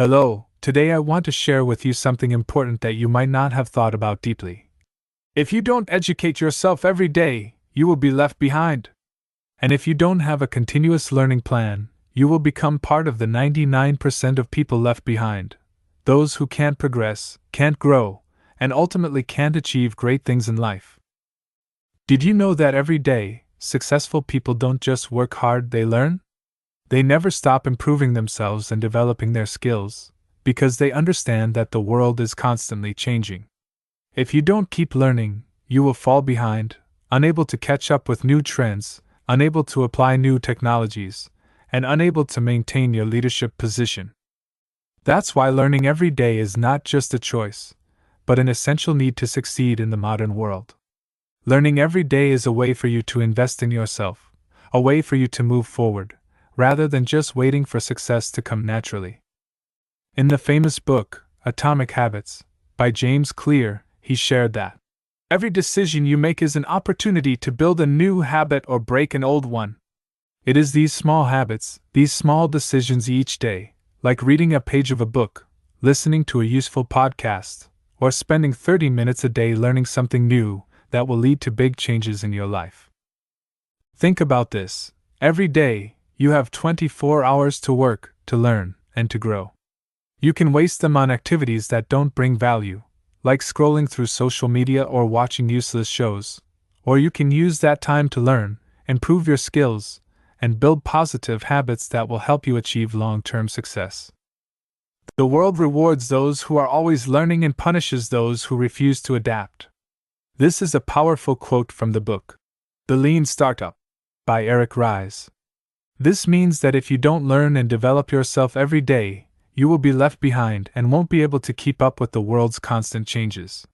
Hello, today I want to share with you something important that you might not have thought about deeply. If you don't educate yourself every day, you will be left behind. And if you don't have a continuous learning plan, you will become part of the 99% of people left behind. Those who can't progress, can't grow, and ultimately can't achieve great things in life. Did you know that every day, successful people don't just work hard, they learn? They never stop improving themselves and developing their skills, because they understand that the world is constantly changing. If you don't keep learning, you will fall behind, unable to catch up with new trends, unable to apply new technologies, and unable to maintain your leadership position. That's why learning every day is not just a choice, but an essential need to succeed in the modern world. Learning every day is a way for you to invest in yourself, a way for you to move forward, rather than just waiting for success to come naturally. In the famous book, Atomic Habits, by James Clear, he shared that every decision you make is an opportunity to build a new habit or break an old one. It is these small habits, these small decisions each day, like reading a page of a book, listening to a useful podcast, or spending 30 minutes a day learning something new, that will lead to big changes in your life. Think about this. Every day, you have 24 hours to work, to learn, and to grow. You can waste them on activities that don't bring value, like scrolling through social media or watching useless shows, or you can use that time to learn, improve your skills, and build positive habits that will help you achieve long-term success. The world rewards those who are always learning and punishes those who refuse to adapt. This is a powerful quote from the book, The Lean Startup, by Eric Ries. This means that if you don't learn and develop yourself every day, you will be left behind and won't be able to keep up with the world's constant changes.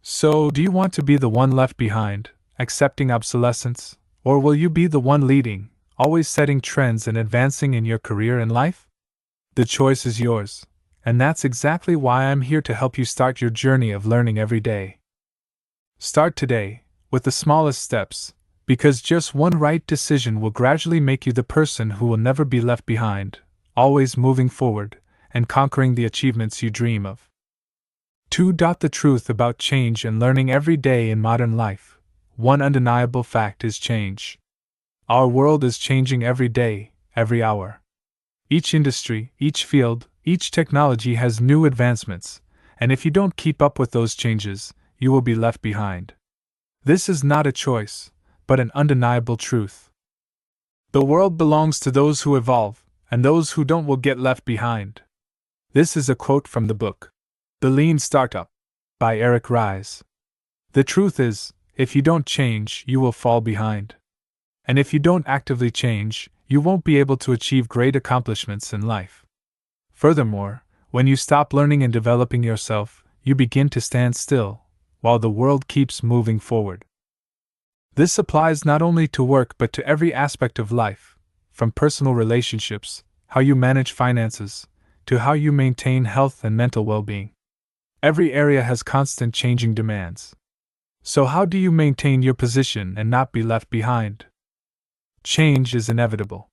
So, do you want to be the one left behind, accepting obsolescence, or will you be the one leading, always setting trends and advancing in your career and life? The choice is yours, and that's exactly why I'm here to help you start your journey of learning every day. Start today, with the smallest steps, because just one right decision will gradually make you the person who will never be left behind, always moving forward, and conquering the achievements you dream of. 2. The truth about change and learning every day in modern life. One undeniable fact is change. Our world is changing every day, every hour. Each industry, each field, each technology has new advancements, and if you don't keep up with those changes, you will be left behind. This is not a choice, but an undeniable truth. The world belongs to those who evolve, and those who don't will get left behind. This is a quote from the book, The Lean Startup, by Eric Ries. The truth is, if you don't change, you will fall behind. And if you don't actively change, you won't be able to achieve great accomplishments in life. Furthermore, when you stop learning and developing yourself, you begin to stand still, while the world keeps moving forward. This applies not only to work but to every aspect of life, from personal relationships, how you manage finances, to how you maintain health and mental well-being. Every area has constant changing demands. So how do you maintain your position and not be left behind? Change is inevitable.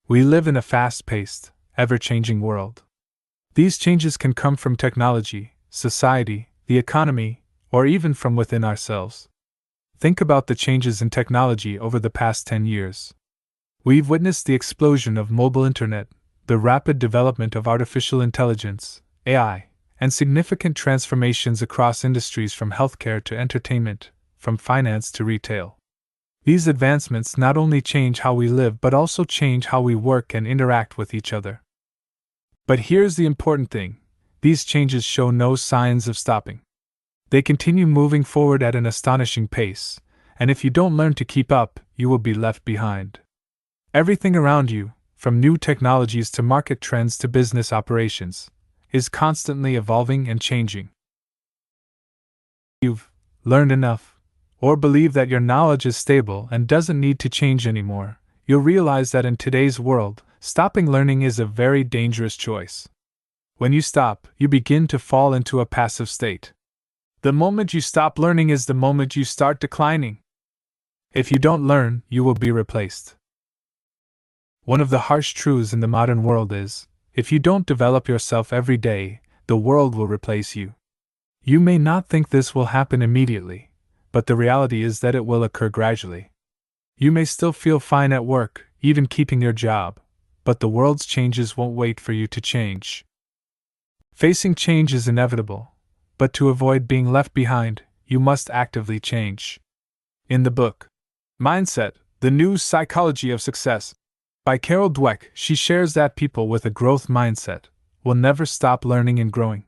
We live in a fast-paced, ever-changing world. These changes can come from technology, society, the economy, or even from within ourselves. Think about the changes in technology over the past 10 years. We've witnessed the explosion of mobile internet, the rapid development of artificial intelligence, AI, and significant transformations across industries from healthcare to entertainment, from finance to retail. These advancements not only change how we live but also change how we work and interact with each other. But here's the important thing: these changes show no signs of stopping. They continue moving forward at an astonishing pace, and if you don't learn to keep up, you will be left behind. Everything around you, from new technologies to market trends to business operations, is constantly evolving and changing. You've learned enough, or believe that your knowledge is stable and doesn't need to change anymore, you'll realize that in today's world, stopping learning is a very dangerous choice. When you stop, you begin to fall into a passive state. The moment you stop learning is the moment you start declining. If you don't learn, you will be replaced. One of the harsh truths in the modern world is, if you don't develop yourself every day, the world will replace you. You may not think this will happen immediately, but the reality is that it will occur gradually. You may still feel fine at work, even keeping your job, but the world's changes won't wait for you to change. Facing change is inevitable, but to avoid being left behind, you must actively change. In the book, Mindset, The New Psychology of Success, by Carol Dweck, she shares that people with a growth mindset will never stop learning and growing.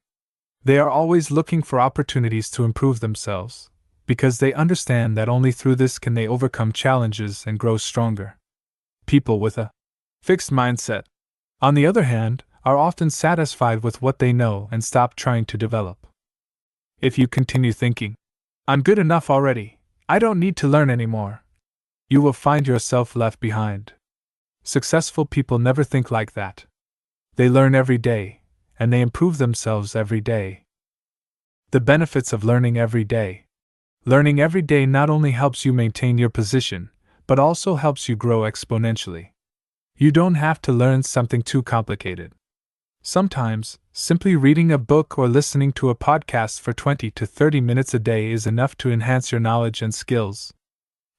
They are always looking for opportunities to improve themselves, because they understand that only through this can they overcome challenges and grow stronger. People with a fixed mindset, on the other hand, are often satisfied with what they know and stop trying to develop. If you continue thinking, "I'm good enough already, I don't need to learn anymore," you will find yourself left behind. Successful people never think like that. They learn every day, and they improve themselves every day. The benefits of learning every day. Learning every day not only helps you maintain your position, but also helps you grow exponentially. You don't have to learn something too complicated. Sometimes, simply reading a book or listening to a podcast for 20 to 30 minutes a day is enough to enhance your knowledge and skills.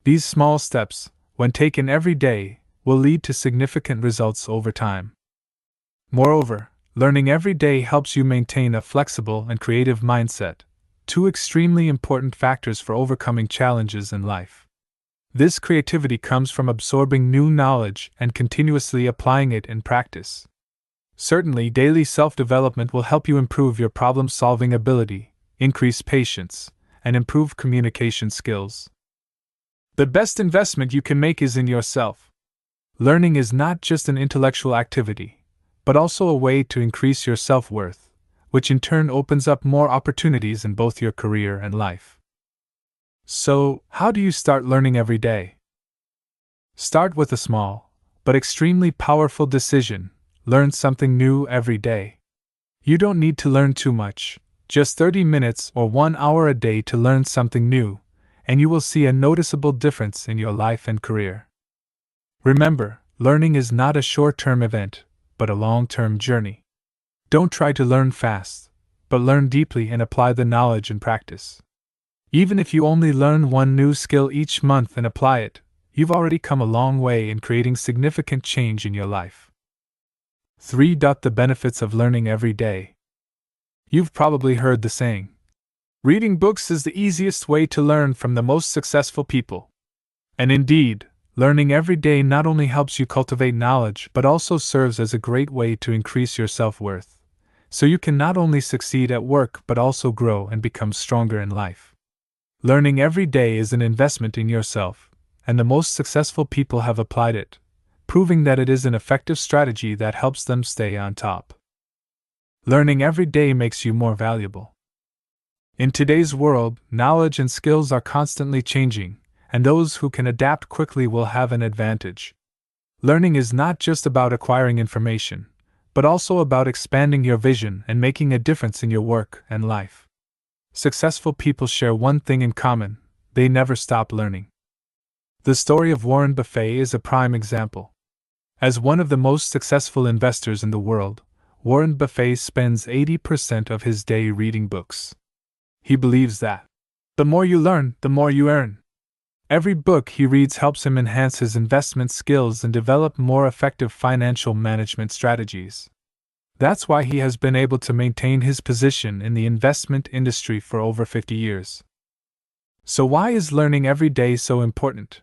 These small steps, when taken every day, will lead to significant results over time. Moreover, learning every day helps you maintain a flexible and creative mindset, two extremely important factors for overcoming challenges in life. This creativity comes from absorbing new knowledge and continuously applying it in practice. Certainly, daily self-development will help you improve your problem-solving ability, increase patience, and improve communication skills. The best investment you can make is in yourself. Learning is not just an intellectual activity, but also a way to increase your self-worth, which in turn opens up more opportunities in both your career and life. So, how do you start learning every day? Start with a small, but extremely powerful decision: learn something new every day. You don't need to learn too much, just 30 minutes or 1 hour a day to learn something new, and you will see a noticeable difference in your life and career. Remember, learning is not a short-term event, but a long-term journey. Don't try to learn fast, but learn deeply and apply the knowledge in practice. Even if you only learn one new skill each month and apply it, you've already come a long way in creating significant change in your life. 3. The benefits of learning every day. You've probably heard the saying, reading books is the easiest way to learn from the most successful people. And indeed, learning every day not only helps you cultivate knowledge but also serves as a great way to increase your self-worth, so you can not only succeed at work but also grow and become stronger in life. Learning every day is an investment in yourself, and the most successful people have applied it, proving that it is an effective strategy that helps them stay on top. Learning every day makes you more valuable. In today's world, knowledge and skills are constantly changing, and those who can adapt quickly will have an advantage. Learning is not just about acquiring information, but also about expanding your vision and making a difference in your work and life. Successful people share one thing in common: they never stop learning. The story of Warren Buffett is a prime example. As one of the most successful investors in the world, Warren Buffett spends 80% of his day reading books. He believes that the more you learn, the more you earn. Every book he reads helps him enhance his investment skills and develop more effective financial management strategies. That's why he has been able to maintain his position in the investment industry for over 50 years. So why is learning every day so important?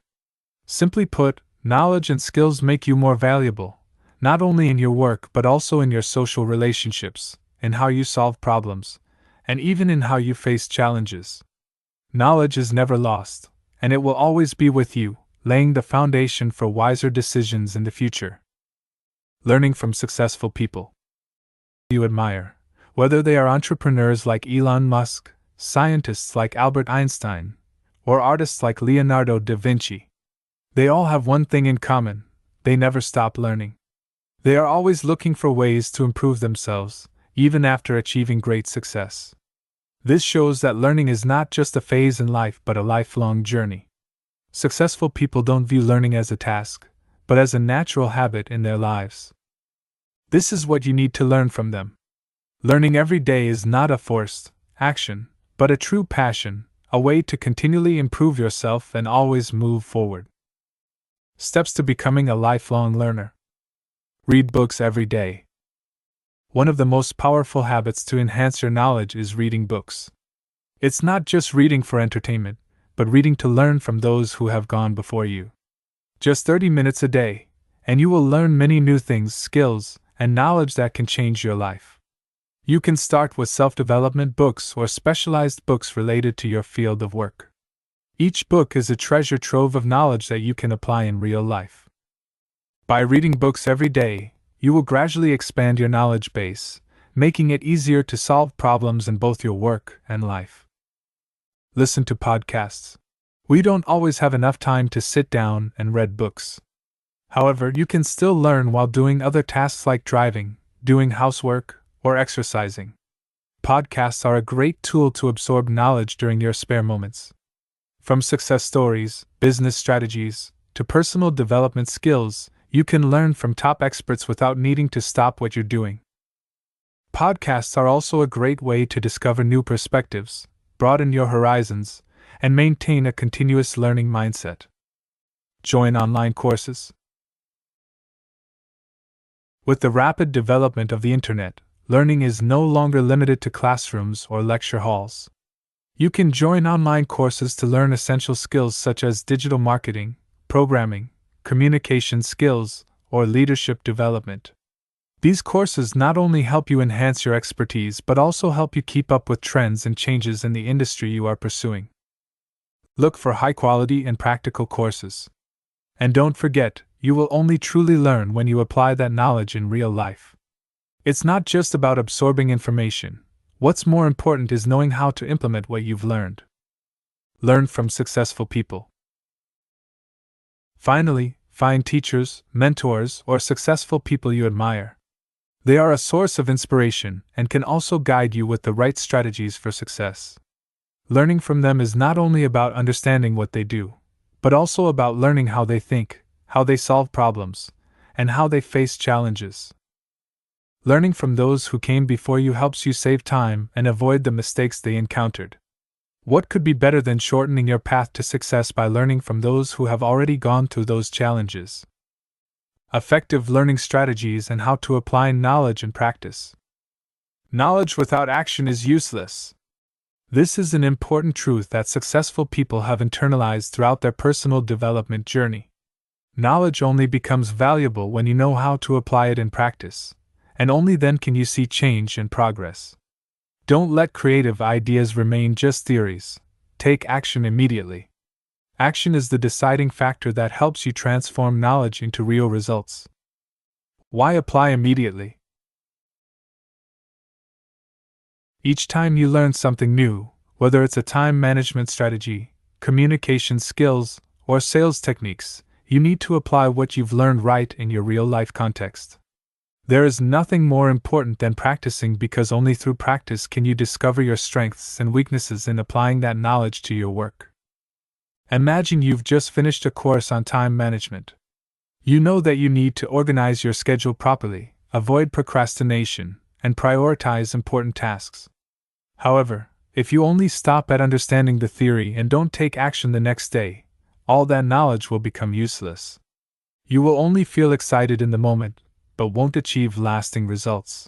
Simply put, knowledge and skills make you more valuable, not only in your work but also in your social relationships, in how you solve problems, and even in how you face challenges. Knowledge is never lost, and it will always be with you, laying the foundation for wiser decisions in the future. Learning from successful people you admire, whether they are entrepreneurs like Elon Musk, scientists like Albert Einstein, or artists like Leonardo da Vinci. They all have one thing in common: they never stop learning. They are always looking for ways to improve themselves, even after achieving great success. This shows that learning is not just a phase in life but a lifelong journey. Successful people don't view learning as a task, but as a natural habit in their lives. This is what you need to learn from them. Learning every day is not a forced action, but a true passion, a way to continually improve yourself and always move forward. Steps to becoming a lifelong learner. Read books every day. One of the most powerful habits to enhance your knowledge is reading books. It's not just reading for entertainment, but reading to learn from those who have gone before you. Just 30 minutes a day, and you will learn many new things, skills, and knowledge that can change your life. You can start with self-development books or specialized books related to your field of work. Each book is a treasure trove of knowledge that you can apply in real life. By reading books every day, you will gradually expand your knowledge base, making it easier to solve problems in both your work and life. Listen to podcasts. We don't always have enough time to sit down and read books. However, you can still learn while doing other tasks like driving, doing housework, or exercising. Podcasts are a great tool to absorb knowledge during your spare moments. From success stories, business strategies, to personal development skills, you can learn from top experts without needing to stop what you're doing. Podcasts are also a great way to discover new perspectives, broaden your horizons, and maintain a continuous learning mindset. Join online courses. With the rapid development of the internet, learning is no longer limited to classrooms or lecture halls. You can join online courses to learn essential skills such as digital marketing, programming, communication skills, or leadership development. These courses not only help you enhance your expertise but also help you keep up with trends and changes in the industry you are pursuing. Look for high-quality and practical courses. And don't forget, you will only truly learn when you apply that knowledge in real life. It's not just about absorbing information. What's more important is knowing how to implement what you've learned. Learn from successful people. Finally, find teachers, mentors, or successful people you admire. They are a source of inspiration and can also guide you with the right strategies for success. Learning from them is not only about understanding what they do, but also about learning how they think, how they solve problems, and how they face challenges. Learning from those who came before you helps you save time and avoid the mistakes they encountered. What could be better than shortening your path to success by learning from those who have already gone through those challenges? Effective learning strategies and how to apply knowledge in practice. Knowledge without action is useless. This is an important truth that successful people have internalized throughout their personal development journey. Knowledge only becomes valuable when you know how to apply it in practice, and only then can you see change and progress. Don't let creative ideas remain just theories. Take action immediately. Action is the deciding factor that helps you transform knowledge into real results. Why apply immediately? Each time you learn something new, whether it's a time management strategy, communication skills, or sales techniques, you need to apply what you've learned right in your real-life context. There is nothing more important than practicing because only through practice can you discover your strengths and weaknesses in applying that knowledge to your work. Imagine you've just finished a course on time management. You know that you need to organize your schedule properly, avoid procrastination, and prioritize important tasks. However, if you only stop at understanding the theory and don't take action the next day, all that knowledge will become useless. You will only feel excited in the moment, but won't achieve lasting results.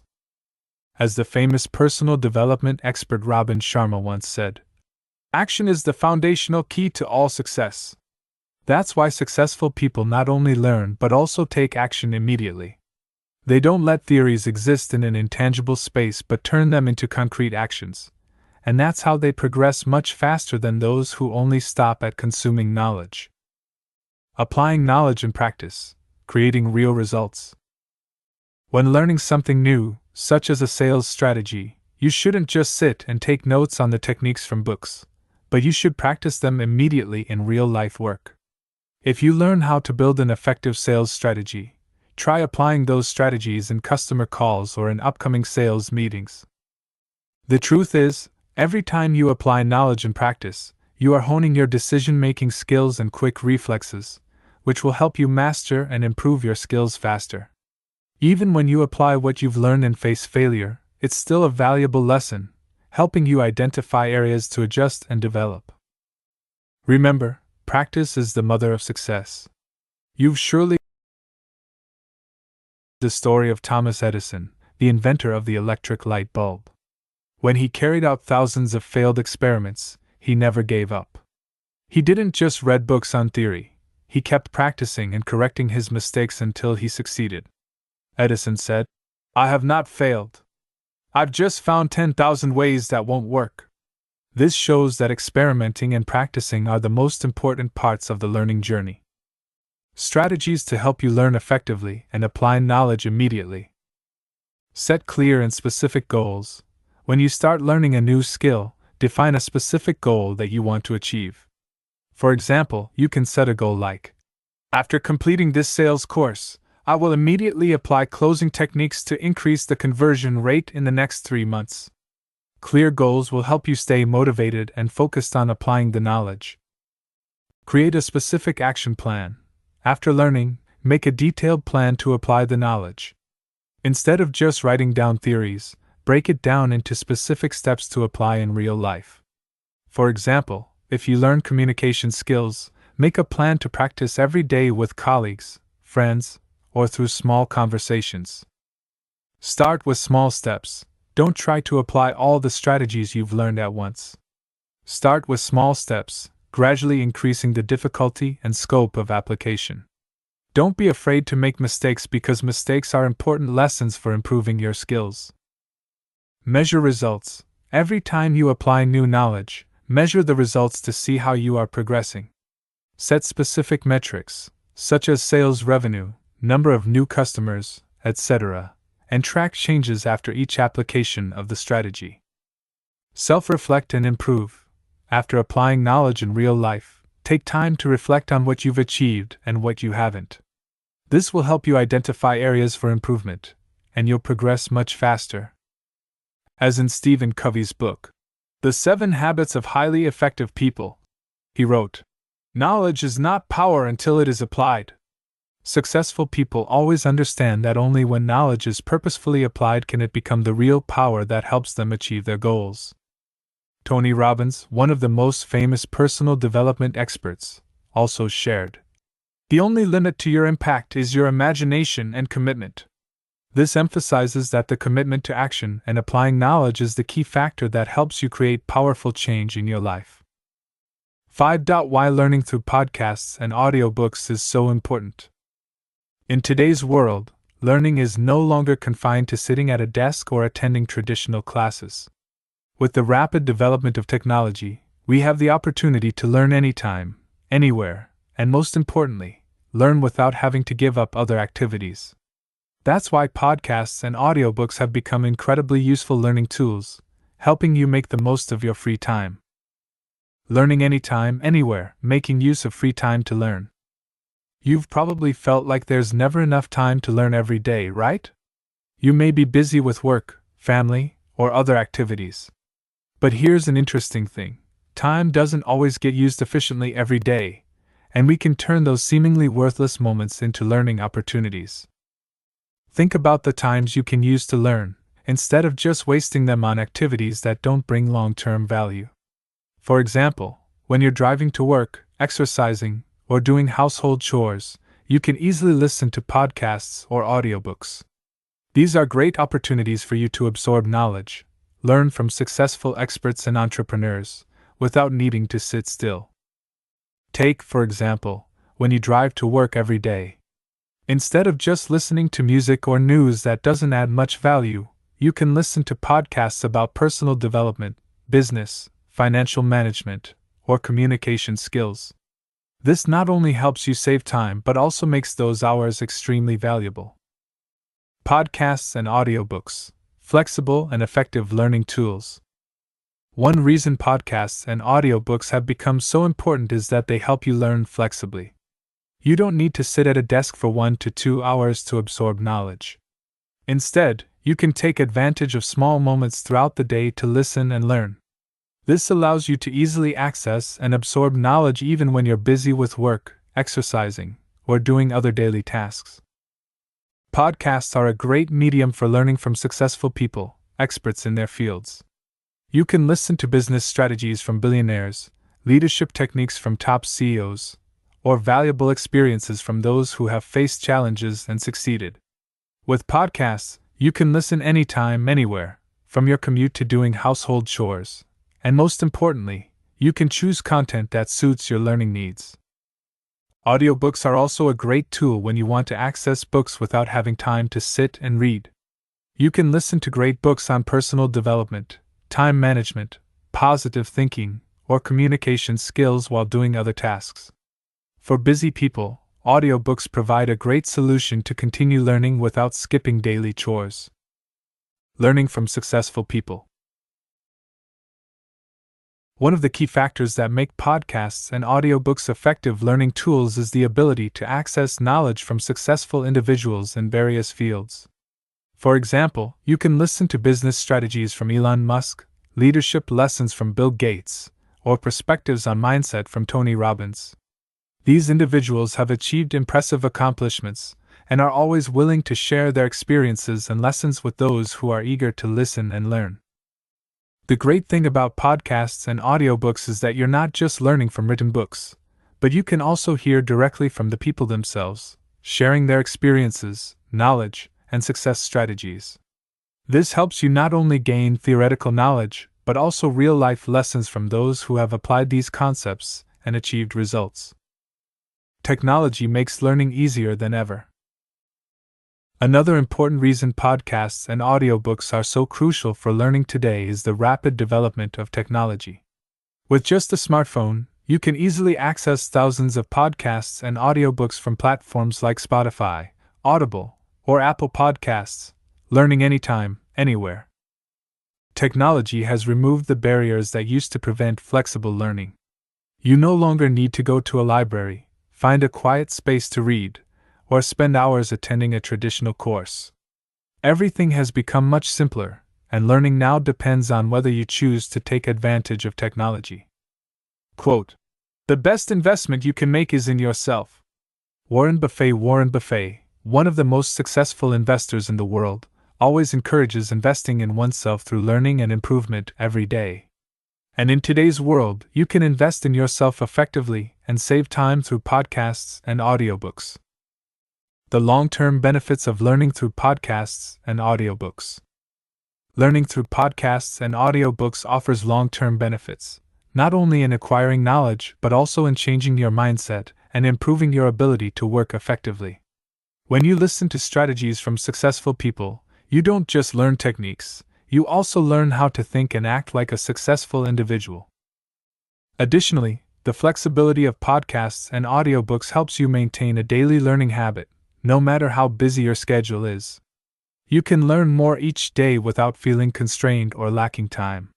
As the famous personal development expert Robin Sharma once said, "Action is the foundational key to all success." That's why successful people not only learn but also take action immediately. They don't let theories exist in an intangible space but turn them into concrete actions, and that's how they progress much faster than those who only stop at consuming knowledge. Applying knowledge in practice, creating real results. When learning something new, such as a sales strategy, you shouldn't just sit and take notes on the techniques from books, but you should practice them immediately in real-life work. If you learn how to build an effective sales strategy, try applying those strategies in customer calls or in upcoming sales meetings. The truth is, every time you apply knowledge in practice, you are honing your decision-making skills and quick reflexes, which will help you master and improve your skills faster. Even when you apply what you've learned and face failure, it's still a valuable lesson, helping you identify areas to adjust and develop. Remember, practice is the mother of success. You've surely heard the story of Thomas Edison, the inventor of the electric light bulb. When he carried out thousands of failed experiments, he never gave up. He didn't just read books on theory, he kept practicing and correcting his mistakes until he succeeded. Edison said, "I have not failed. I've just found 10,000 ways that won't work." This shows that experimenting and practicing are the most important parts of the learning journey. Strategies to help you learn effectively and apply knowledge immediately. Set clear and specific goals. When you start learning a new skill, define a specific goal that you want to achieve. For example, you can set a goal like, "After completing this sales course, I will immediately apply closing techniques to increase the conversion rate in the next 3 months." Clear goals will help you stay motivated and focused on applying the knowledge. Create a specific action plan. After learning, make a detailed plan to apply the knowledge. Instead of just writing down theories, break it down into specific steps to apply in real life. For example, if you learn communication skills, make a plan to practice every day with colleagues, friends, or through small conversations. Start with small steps. Don't try to apply all the strategies you've learned at once. Start with small steps, gradually increasing the difficulty and scope of application. Don't be afraid to make mistakes because mistakes are important lessons for improving your skills. Measure results. Every time you apply new knowledge, measure the results to see how you are progressing. Set specific metrics, such as sales revenue, number of new customers, etc., and track changes after each application of the strategy. Self-reflect and improve. After applying knowledge in real life, take time to reflect on what you've achieved and what you haven't. This will help you identify areas for improvement, and you'll progress much faster. As in Stephen Covey's book, The 7 Habits of Highly Effective People, he wrote, "Knowledge is not power until it is applied." Successful people always understand that only when knowledge is purposefully applied can it become the real power that helps them achieve their goals. Tony Robbins, one of the most famous personal development experts, also shared, "The only limit to your impact is your imagination and commitment." This emphasizes that the commitment to action and applying knowledge is the key factor that helps you create powerful change in your life. 5. Why learning through podcasts and audiobooks is so important. In today's world, learning is no longer confined to sitting at a desk or attending traditional classes. With the rapid development of technology, we have the opportunity to learn anytime, anywhere, and most importantly, learn without having to give up other activities. That's why podcasts and audiobooks have become incredibly useful learning tools, helping you make the most of your free time. Learning anytime, anywhere, making use of free time to learn. You've probably felt like there's never enough time to learn every day, right? You may be busy with work, family, or other activities. But here's an interesting thing. Time doesn't always get used efficiently every day, and we can turn those seemingly worthless moments into learning opportunities. Think about the times you can use to learn, instead of just wasting them on activities that don't bring long-term value. For example, when you're driving to work, exercising, or doing household chores, you can easily listen to podcasts or audiobooks. These are great opportunities for you to absorb knowledge, learn from successful experts and entrepreneurs, without needing to sit still. Take, for example, when you drive to work every day. Instead of just listening to music or news that doesn't add much value, you can listen to podcasts about personal development, business, financial management, or communication skills. This not only helps you save time but also makes those hours extremely valuable. Podcasts and audiobooks, flexible and effective learning tools. One reason podcasts and audiobooks have become so important is that they help you learn flexibly. You don't need to sit at a desk for 1 to 2 hours to absorb knowledge. Instead, you can take advantage of small moments throughout the day to listen and learn. This allows you to easily access and absorb knowledge even when you're busy with work, exercising, or doing other daily tasks. Podcasts are a great medium for learning from successful people, experts in their fields. You can listen to business strategies from billionaires, leadership techniques from top CEOs, or valuable experiences from those who have faced challenges and succeeded. With podcasts, you can listen anytime, anywhere, from your commute to doing household chores, and most importantly, you can choose content that suits your learning needs. Audiobooks are also a great tool when you want to access books without having time to sit and read. You can listen to great books on personal development, time management, positive thinking, or communication skills while doing other tasks. For busy people, audiobooks provide a great solution to continue learning without skipping daily chores. Learning from successful people. One of the key factors that make podcasts and audiobooks effective learning tools is the ability to access knowledge from successful individuals in various fields. For example, you can listen to business strategies from Elon Musk, leadership lessons from Bill Gates, or perspectives on mindset from Tony Robbins. These individuals have achieved impressive accomplishments and are always willing to share their experiences and lessons with those who are eager to listen and learn. The great thing about podcasts and audiobooks is that you're not just learning from written books, but you can also hear directly from the people themselves, sharing their experiences, knowledge, and success strategies. This helps you not only gain theoretical knowledge, but also real-life lessons from those who have applied these concepts and achieved results. Technology makes learning easier than ever. Another important reason podcasts and audiobooks are so crucial for learning today is the rapid development of technology. With just a smartphone, you can easily access thousands of podcasts and audiobooks from platforms like Spotify, Audible, or Apple Podcasts, learning anytime, anywhere. Technology has removed the barriers that used to prevent flexible learning. You no longer need to go to a library, find a quiet space to read, or spend hours attending a traditional course. Everything has become much simpler, and learning now depends on whether you choose to take advantage of technology. Quote, "The best investment you can make is in yourself." Warren Buffett, one of the most successful investors in the world, always encourages investing in oneself through learning and improvement every day. And in today's world, you can invest in yourself effectively and save time through podcasts and audiobooks. The long-term benefits of learning through podcasts and audiobooks. Learning through podcasts and audiobooks offers long-term benefits, not only in acquiring knowledge but also in changing your mindset and improving your ability to work effectively. When you listen to strategies from successful people, you don't just learn techniques, you also learn how to think and act like a successful individual. Additionally, the flexibility of podcasts and audiobooks helps you maintain a daily learning habit, no matter how busy your schedule is. You can learn more each day without feeling constrained or lacking time.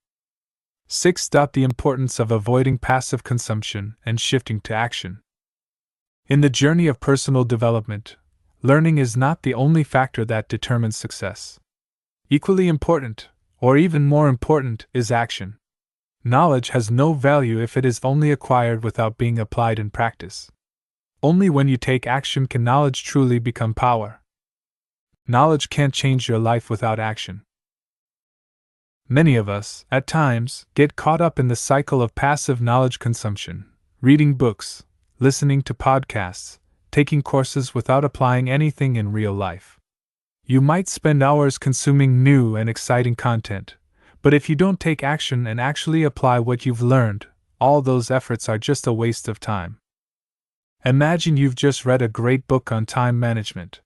6. The importance of avoiding passive consumption and shifting to action. In the journey of personal development, learning is not the only factor that determines success. Equally important, or even more important, is action. Knowledge has no value if it is only acquired without being applied in practice. Only when you take action can knowledge truly become power. Knowledge can't change your life without action. Many of us, at times, get caught up in the cycle of passive knowledge consumption, reading books, listening to podcasts, taking courses without applying anything in real life. You might spend hours consuming new and exciting content, but if you don't take action and actually apply what you've learned, all those efforts are just a waste of time. Imagine you've just read a great book on time management.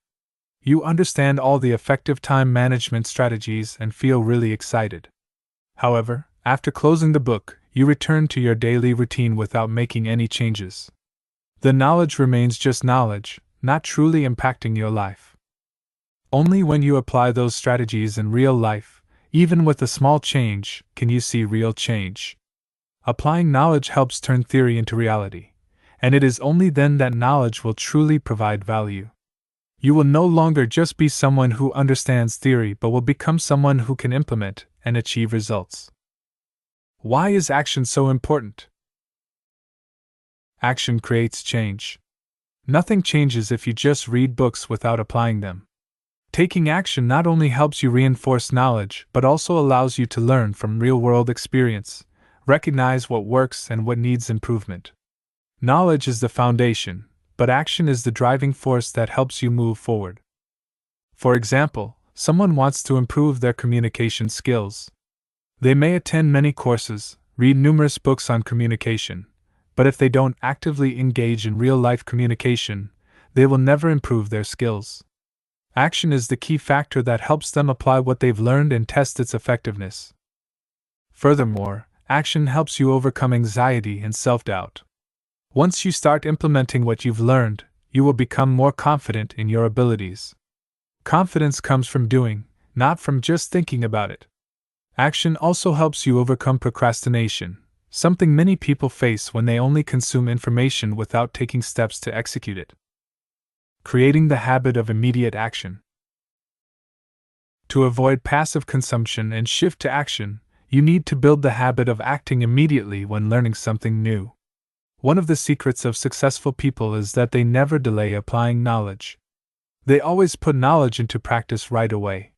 You understand all the effective time management strategies and feel really excited. However, after closing the book, you return to your daily routine without making any changes. The knowledge remains just knowledge, not truly impacting your life. Only when you apply those strategies in real life, even with a small change, can you see real change. Applying knowledge helps turn theory into reality, and it is only then that knowledge will truly provide value. You will no longer just be someone who understands theory but will become someone who can implement and achieve results. Why is action so important? Action creates change. Nothing changes if you just read books without applying them. Taking action not only helps you reinforce knowledge, but also allows you to learn from real-world experience, recognize what works and what needs improvement. Knowledge is the foundation, but action is the driving force that helps you move forward. For example, someone wants to improve their communication skills. They may attend many courses, read numerous books on communication, but if they don't actively engage in real-life communication, they will never improve their skills. Action is the key factor that helps them apply what they've learned and test its effectiveness. Furthermore, action helps you overcome anxiety and self-doubt. Once you start implementing what you've learned, you will become more confident in your abilities. Confidence comes from doing, not from just thinking about it. Action also helps you overcome procrastination, something many people face when they only consume information without taking steps to execute it. Creating the habit of immediate action. To avoid passive consumption and shift to action, you need to build the habit of acting immediately when learning something new. One of the secrets of successful people is that they never delay applying knowledge. They always put knowledge into practice right away.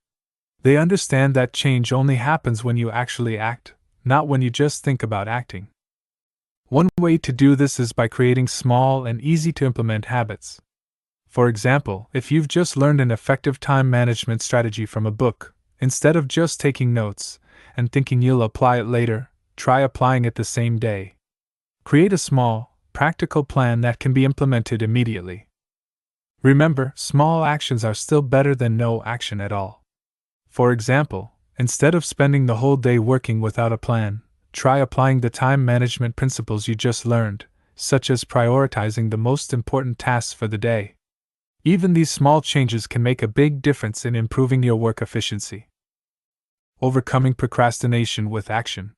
They understand that change only happens when you actually act, not when you just think about acting. One way to do this is by creating small and easy-to-implement habits. For example, if you've just learned an effective time management strategy from a book, instead of just taking notes and thinking you'll apply it later, try applying it the same day. Create a small, practical plan that can be implemented immediately. Remember, small actions are still better than no action at all. For example, instead of spending the whole day working without a plan, try applying the time management principles you just learned, such as prioritizing the most important tasks for the day. Even these small changes can make a big difference in improving your work efficiency. Overcoming procrastination with action.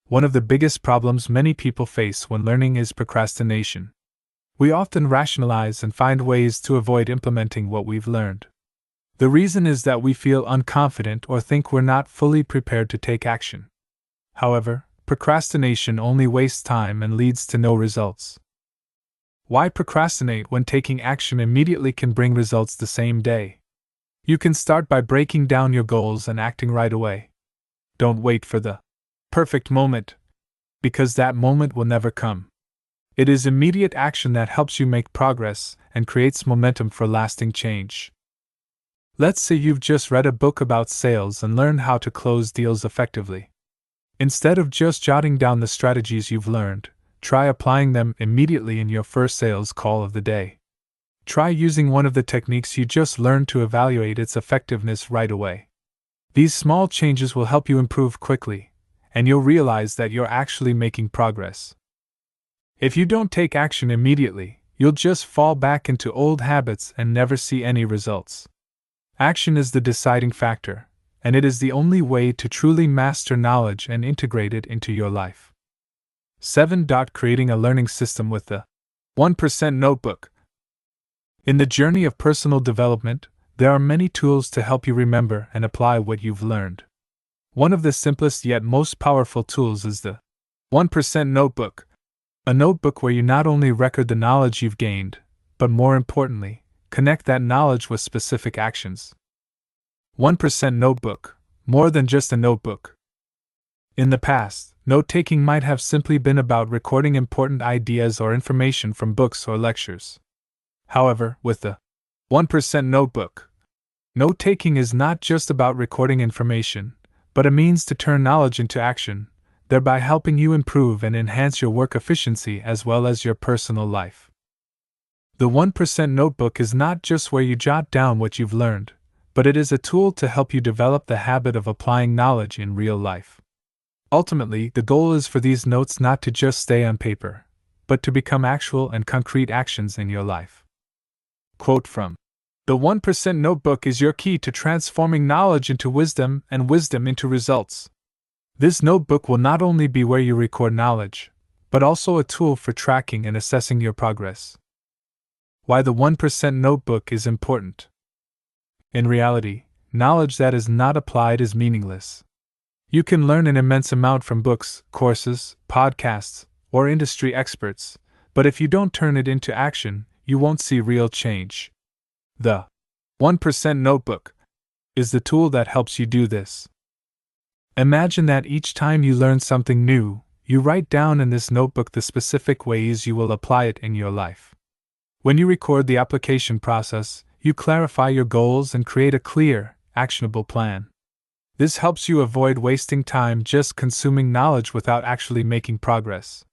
One of the biggest problems many people face when learning is procrastination. We often rationalize and find ways to avoid implementing what we've learned. The reason is that we feel unconfident or think we're not fully prepared to take action. However, procrastination only wastes time and leads to no results. Why procrastinate when taking action immediately can bring results the same day? You can start by breaking down your goals and acting right away. Don't wait for the perfect moment, because that moment will never come. It is immediate action that helps you make progress and creates momentum for lasting change. Let's say you've just read a book about sales and learned how to close deals effectively. Instead of just jotting down the strategies you've learned, try applying them immediately in your first sales call of the day. Try using one of the techniques you just learned to evaluate its effectiveness right away. These small changes will help you improve quickly, and you'll realize that you're actually making progress. If you don't take action immediately, you'll just fall back into old habits and never see any results. Action is the deciding factor, and it is the only way to truly master knowledge and integrate it into your life. 7. Creating a learning system with the 1% Notebook. In the journey of personal development, there are many tools to help you remember and apply what you've learned. One of the simplest yet most powerful tools is the 1% Notebook, a notebook where you not only record the knowledge you've gained, but more importantly, connect that knowledge with specific actions. 1% Notebook, more than just a notebook. In the past, note-taking might have simply been about recording important ideas or information from books or lectures. However, with the 1% Notebook, note-taking is not just about recording information, but a means to turn knowledge into action, thereby helping you improve and enhance your work efficiency as well as your personal life. The 1% Notebook is not just where you jot down what you've learned, but it is a tool to help you develop the habit of applying knowledge in real life. Ultimately, the goal is for these notes not to just stay on paper, but to become actual and concrete actions in your life. Quote from The 1% Notebook is your key to transforming knowledge into wisdom and wisdom into results. This notebook will not only be where you record knowledge, but also a tool for tracking and assessing your progress. Why the 1% Notebook is important. In reality, knowledge that is not applied is meaningless. You can learn an immense amount from books, courses, podcasts, or industry experts, but if you don't turn it into action, you won't see real change. The 1% Notebook is the tool that helps you do this. Imagine that each time you learn something new, you write down in this notebook the specific ways you will apply it in your life. When you record the application process, you clarify your goals and create a clear, actionable plan. This helps you avoid wasting time just consuming knowledge without actually making progress.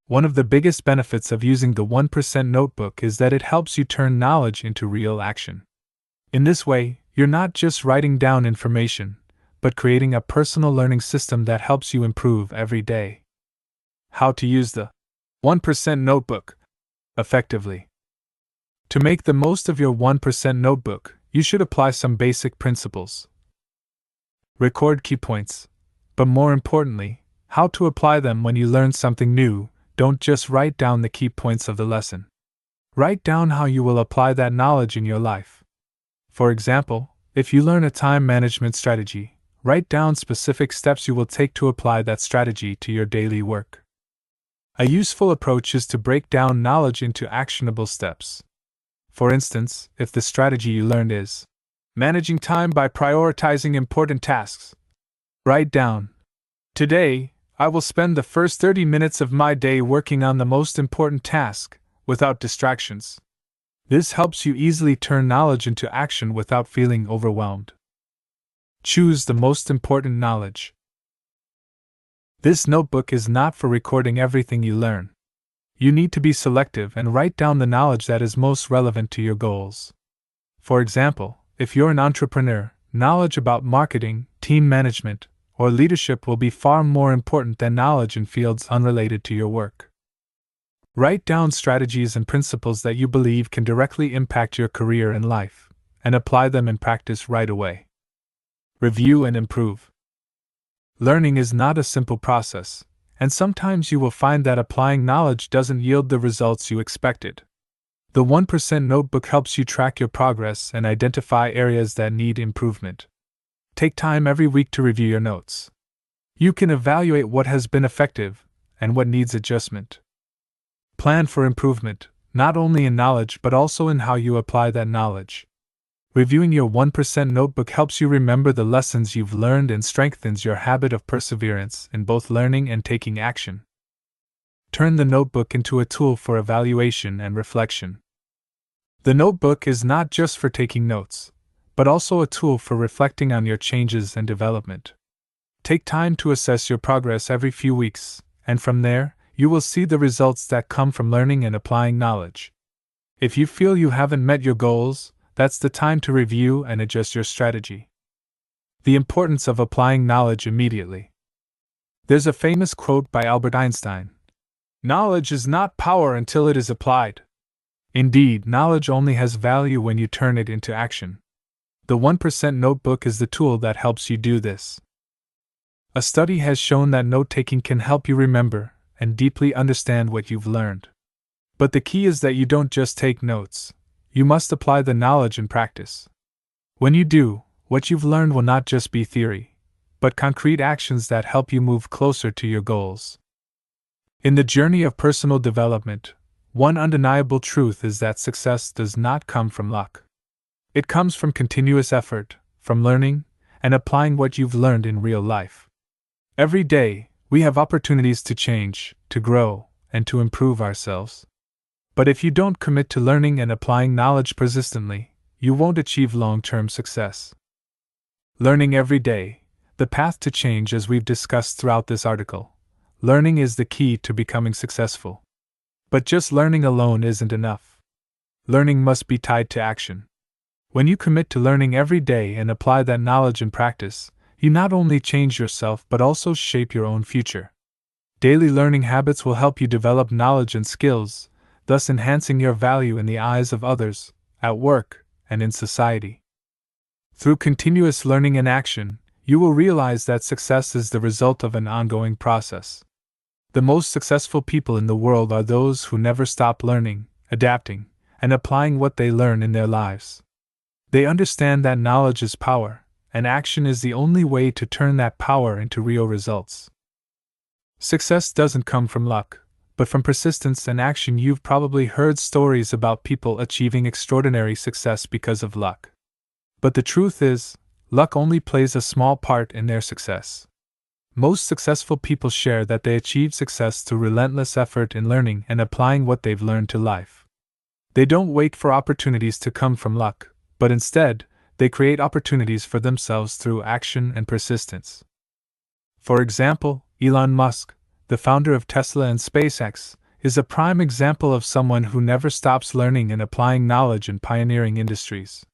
One of the biggest benefits of using the 1% Notebook is that it helps you turn knowledge into real action. In this way, you're not just writing down information, but creating a personal learning system that helps you improve every day. How to use the 1% Notebook effectively. To make the most of your 1% Notebook, you should apply some basic principles. Record key points, but more importantly, how to apply them when you learn something new. Don't just write down the key points of the lesson. Write down how you will apply that knowledge in your life. For example, if you learn a time management strategy, write down specific steps you will take to apply that strategy to your daily work. A useful approach is to break down knowledge into actionable steps. For instance, if the strategy you learned is managing time by prioritizing important tasks, write down, "Today, I will spend the first 30 minutes of my day working on the most important task, without distractions." This helps you easily turn knowledge into action without feeling overwhelmed. Choose the most important knowledge. This notebook is not for recording everything you learn. You need to be selective and write down the knowledge that is most relevant to your goals. For example, if you're an entrepreneur, knowledge about marketing, team management, or leadership will be far more important than knowledge in fields unrelated to your work. Write down strategies and principles that you believe can directly impact your career and life, and apply them in practice right away. Review and improve. Learning is not a simple process, and sometimes you will find that applying knowledge doesn't yield the results you expected. The 1% Notebook helps you track your progress and identify areas that need improvement. Take time every week to review your notes. You can evaluate what has been effective and what needs adjustment. Plan for improvement, not only in knowledge but also in how you apply that knowledge. Reviewing your 1% Notebook helps you remember the lessons you've learned and strengthens your habit of perseverance in both learning and taking action. Turn the notebook into a tool for evaluation and reflection. The notebook is not just for taking notes, but also a tool for reflecting on your changes and development. Take time to assess your progress every few weeks, and from there, you will see the results that come from learning and applying knowledge. If you feel you haven't met your goals, that's the time to review and adjust your strategy. The importance of applying knowledge immediately. There's a famous quote by Albert Einstein: "Knowledge is not power until it is applied." Indeed, knowledge only has value when you turn it into action. The 1% Notebook is the tool that helps you do this. A study has shown that note-taking can help you remember and deeply understand what you've learned. But the key is that you don't just take notes. You must apply the knowledge in practice. When you do, what you've learned will not just be theory, but concrete actions that help you move closer to your goals. In the journey of personal development, one undeniable truth is that success does not come from luck. It comes from continuous effort, from learning and applying what you've learned in real life. Every day, we have opportunities to change, to grow, and to improve ourselves. But if you don't commit to learning and applying knowledge persistently, you won't achieve long-term success. Learning every day, the path to change as we've discussed throughout this article. Learning is the key to becoming successful. But just learning alone isn't enough. Learning must be tied to action. When you commit to learning every day and apply that knowledge in practice, you not only change yourself but also shape your own future. Daily learning habits will help you develop knowledge and skills, thus enhancing your value in the eyes of others, at work, and in society. Through continuous learning and action, you will realize that success is the result of an ongoing process. The most successful people in the world are those who never stop learning, adapting, and applying what they learn in their lives. They understand that knowledge is power, and action is the only way to turn that power into real results. Success doesn't come from luck, but from persistence and action. You've probably heard stories about people achieving extraordinary success because of luck. But the truth is, luck only plays a small part in their success. Most successful people share that they achieved success through relentless effort in learning and applying what they've learned to life. They don't wait for opportunities to come from luck, but instead, they create opportunities for themselves through action and persistence. For example, Elon Musk, the founder of Tesla and SpaceX, is a prime example of someone who never stops learning and applying knowledge in pioneering industries.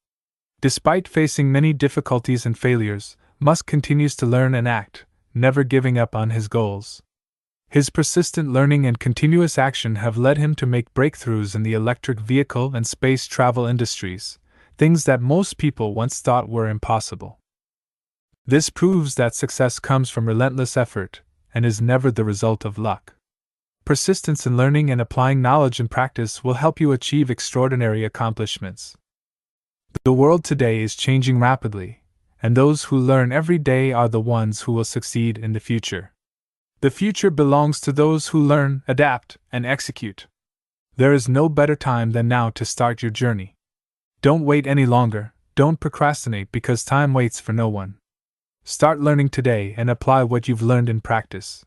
Despite facing many difficulties and failures, Musk continues to learn and act, never giving up on his goals. His persistent learning and continuous action have led him to make breakthroughs in the electric vehicle and space travel industries, things that most people once thought were impossible. This proves that success comes from relentless effort and is never the result of luck. Persistence in learning and applying knowledge in practice will help you achieve extraordinary accomplishments. The world today is changing rapidly, and those who learn every day are the ones who will succeed in the future. The future belongs to those who learn, adapt, and execute. There is no better time than now to start your journey. Don't wait any longer, don't procrastinate because time waits for no one. Start learning today and apply what you've learned in practice.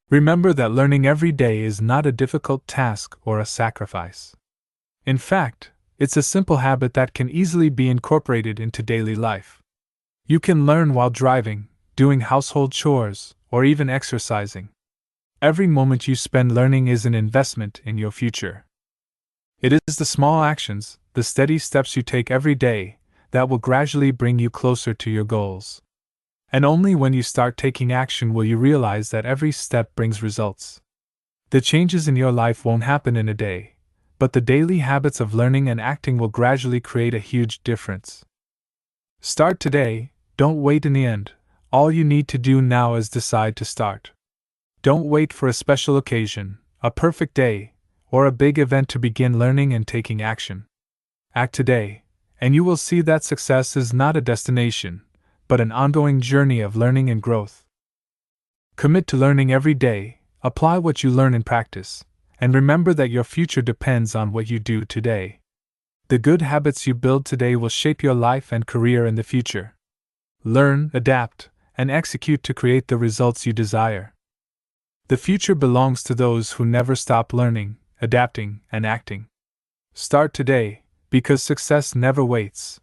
Remember that learning every day is not a difficult task or a sacrifice. In fact, it's a simple habit that can easily be incorporated into daily life. You can learn while driving, doing household chores, or even exercising. Every moment you spend learning is an investment in your future. It is the small actions, the steady steps you take every day, that will gradually bring you closer to your goals. And only when you start taking action will you realize that every step brings results. The changes in your life won't happen in a day, but the daily habits of learning and acting will gradually create a huge difference. Start today, don't wait in the end. All you need to do now is decide to start. Don't wait for a special occasion, a perfect day, or a big event to begin learning and taking action. Act today, and you will see that success is not a destination, but an ongoing journey of learning and growth. Commit to learning every day, apply what you learn in practice, and remember that your future depends on what you do today. The good habits you build today will shape your life and career in the future. Learn, adapt, and execute to create the results you desire. The future belongs to those who never stop learning, adapting, and acting. Start today, because success never waits.